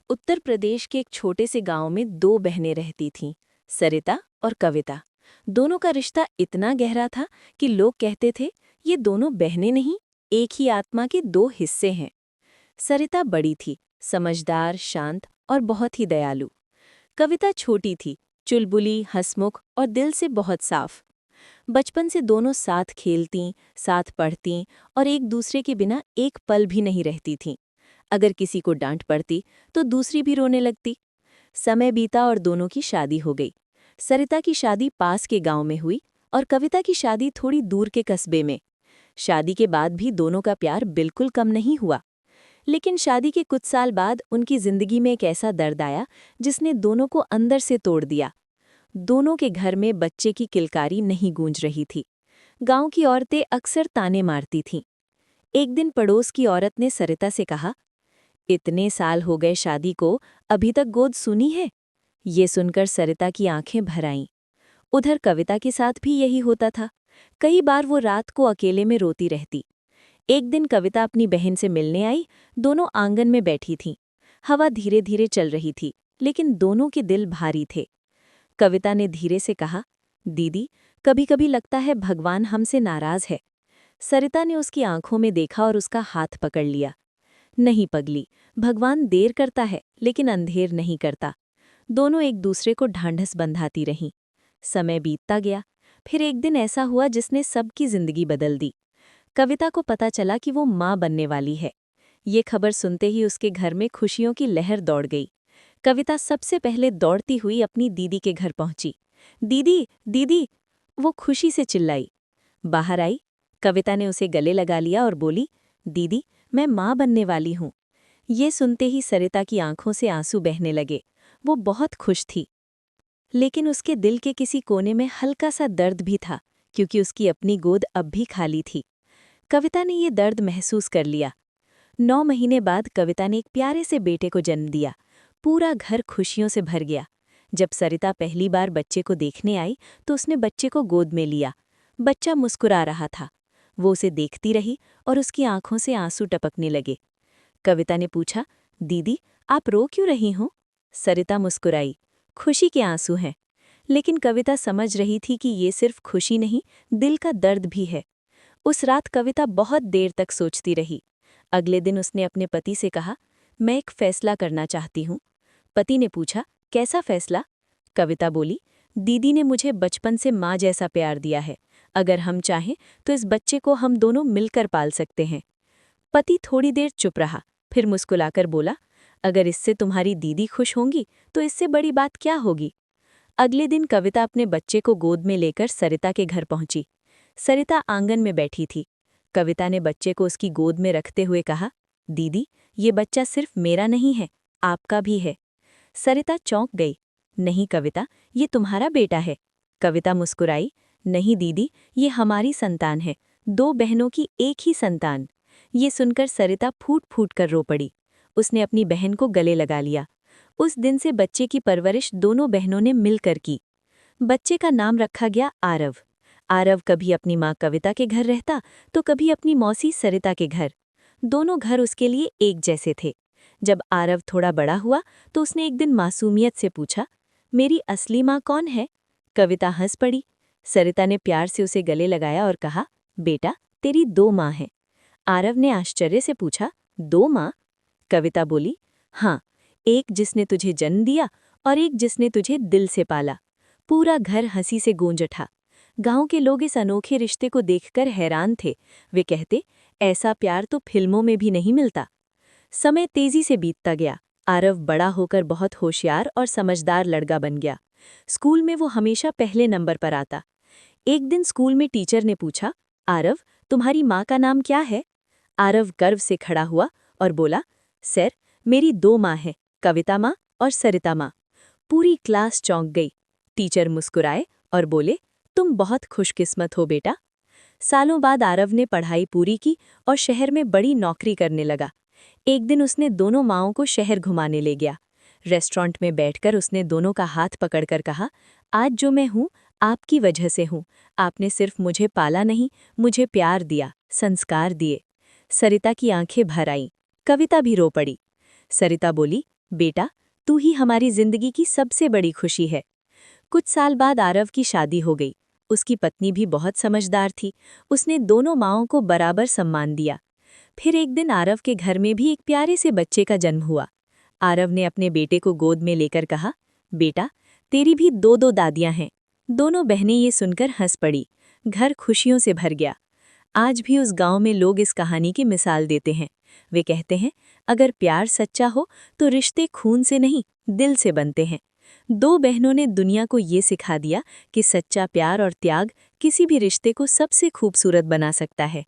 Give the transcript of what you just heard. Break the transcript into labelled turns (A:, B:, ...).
A: उत्तर प्रदेश के एक छोटे से गांव में दो बहनें रहती थीं, सरिता और कविता। दोनों का रिश्ता इतना गहरा था कि लोग कहते थे, ये दोनों बहनें नहीं, एक ही आत्मा के दो हिस्से हैं। सरिता बड़ी थी, समझदार, शांत और बहुत ही दयालु। कविता छोटी थी, चुलबुली, हंसमुख और दिल से बहुत साफ। बचपन से दोनों साथ खेलतीं, साथ पढ़तीं और एक दूसरे के बिना एक पल भी नहीं रहती थीं। अगर किसी को डांट पड़ती तो दूसरी भी रोने लगती। समय बीता और दोनों की शादी हो गई। सरिता की शादी पास के गांव में हुई और कविता की शादी थोड़ी दूर के कस्बे में। शादी के बाद भी दोनों का प्यार बिल्कुल कम नहीं हुआ। लेकिन शादी के कुछ साल बाद उनकी जिंदगी में एक ऐसा दर्द आया जिसने दोनों को अंदर से तोड़ दिया। दोनों के घर में बच्चे की किलकारी नहीं गूंज रही थी। गांव की औरतें अक्सर ताने मारती थीं। एक दिन पड़ोस की औरत ने सरिता से कहा, इतने साल हो गए शादी को, अभी तक गोद सुनी है? ये सुनकर सरिता की आंखें भर आईं। उधर कविता के साथ भी यही होता था। कई बार वो रात को अकेले में रोती रहती। एक दिन कविता अपनी बहन से मिलने आई। दोनों आंगन में बैठी थीं। हवा धीरे धीरे चल रही थी, लेकिन दोनों के दिल भारी थे। कविता ने धीरे से कहा, दीदी, कभी कभी लगता है भगवान हमसे नाराज है। सरिता ने उसकी आंखों में देखा और उसका हाथ पकड़ लिया। नहीं पगली, भगवान देर करता है लेकिन अंधेर नहीं करता। दोनों एक दूसरे को ढांढस बंधाती रहीं। समय बीतता गया। फिर एक दिन ऐसा हुआ जिसने सबकी जिंदगी बदल दी। कविता को पता चला कि वो माँ बनने वाली है। ये खबर सुनते ही उसके घर में खुशियों की लहर दौड़ गई। कविता सबसे पहले दौड़ती हुई अपनी दीदी के घर पहुंची। दीदी, दीदी, वो खुशी से चिल्लाई। बाहर आई। कविता ने उसे गले लगा लिया और बोली, दीदी, मैं माँ बनने वाली हूँ। ये सुनते ही सरिता की आंखों से आंसू बहने लगे। वो बहुत खुश थी, लेकिन उसके दिल के किसी कोने में हल्का सा दर्द भी था, क्योंकि उसकी अपनी गोद अब भी खाली थी। कविता ने ये दर्द महसूस कर लिया। 9 महीने बाद कविता ने एक प्यारे से बेटे को जन्म दिया। पूरा घर खुशियों से भर गया। जब सरिता पहली बार बच्चे को देखने आई तो उसने बच्चे को गोद में लिया। बच्चा मुस्कुरा रहा था। वो उसे देखती रही और उसकी आंखों से आंसू टपकने लगे। कविता ने पूछा, दीदी, आप रो क्यों रही हो? सरिता मुस्कुराई, खुशी के आंसू हैं। लेकिन कविता समझ रही थी कि ये सिर्फ खुशी नहीं, दिल का दर्द भी है। उस रात कविता बहुत देर तक सोचती रही। अगले दिन उसने अपने पति से कहा, मैं एक फैसला करना चाहती हूँ। पति ने पूछा, कैसा फैसला? कविता बोली, दीदी ने मुझे बचपन से माँ जैसा प्यार दिया है। अगर हम चाहें तो इस बच्चे को हम दोनों मिलकर पाल सकते हैं। पति थोड़ी देर चुप रहा, फिर मुस्कुलाकर बोला, अगर इससे तुम्हारी दीदी खुश होंगी तो इससे बड़ी बात क्या होगी। अगले दिन कविता अपने बच्चे को गोद में लेकर सरिता के घर पहुंची। सरिता आंगन में बैठी थी। कविता ने बच्चे को उसकी गोद में रखते हुए कहा, दीदी, ये बच्चा सिर्फ मेरा नहीं है, आपका भी है। सरिता चौंक गई। नहीं कविता, ये तुम्हारा बेटा है। कविता मुस्कुराई, नहीं दीदी, ये हमारी संतान है, दो बहनों की एक ही संतान। ये सुनकर सरिता फूट फूट कर रो पड़ी। उसने अपनी बहन को गले लगा लिया। उस दिन से बच्चे की परवरिश दोनों बहनों ने मिलकर की। बच्चे का नाम रखा गया आरव। आरव कभी अपनी माँ कविता के घर रहता तो कभी अपनी मौसी सरिता के घर। दोनों घर उसके लिए एक जैसे थे। जब आरव थोड़ा बड़ा हुआ तो उसने एक दिन मासूमियत से पूछा, मेरी असली माँ कौन है? कविता हंस पड़ी। सरिता ने प्यार से उसे गले लगाया और कहा, बेटा, तेरी दो माँ हैं। आरव ने आश्चर्य से पूछा, दो माँ? कविता बोली, हाँ, एक जिसने तुझे जन्म दिया और एक जिसने तुझे दिल से पाला। पूरा घर हंसी से गूंज उठा। गांव के लोग इस अनोखे रिश्ते को देखकर हैरान थे। वे कहते, ऐसा प्यार तो फिल्मों में भी नहीं मिलता। समय तेजी से बीतता गया। आरव बड़ा होकर बहुत होशियार और समझदार लड़का बन गया। स्कूल में वो हमेशा पहले नंबर पर आता। एक दिन स्कूल में टीचर ने पूछा, आरव, तुम्हारी माँ का नाम क्या है? आरव गर्व से खड़ा हुआ और बोला, सर, मेरी दो माँ हैं, कविता माँ और सरिता माँ। पूरी क्लास चौंक गई। टीचर मुस्कुराए और बोले, तुम बहुत खुशकिस्मत हो बेटा। सालों बाद आरव ने पढ़ाई पूरी की और शहर में बड़ी नौकरी करने लगा। एक दिन उसने दोनों माँओं को शहर घुमाने ले गया। रेस्टोरेंट में बैठकर उसने दोनों का हाथ पकड़कर कहा, आज जो मैं हूँ, आपकी वजह से हूँ। आपने सिर्फ मुझे पाला नहीं, मुझे प्यार दिया, संस्कार दिए। सरिता की आंखें भर आईं। कविता भी रो पड़ी। सरिता बोली, बेटा, तू ही हमारी जिंदगी की सबसे बड़ी खुशी है। कुछ साल बाद आरव की शादी हो गई। उसकी पत्नी भी बहुत समझदार थी। उसने दोनों माँओं को बराबर सम्मान दिया। फिर एक दिन आरव के घर में भी एक प्यारे से बच्चे का जन्म हुआ। आरव ने अपने बेटे को गोद में लेकर कहा, बेटा, तेरी भी दो दो दादियां हैं। दोनों बहनें ये सुनकर हंस पड़ी। घर खुशियों से भर गया। आज भी उस गांव में लोग इस कहानी की मिसाल देते हैं। वे कहते हैं, अगर प्यार सच्चा हो तो रिश्ते खून से नहीं, दिल से बनते हैं। दो बहनों ने दुनिया को ये सिखा दिया कि सच्चा प्यार और त्याग किसी भी रिश्ते को सबसे खूबसूरत बना सकता है।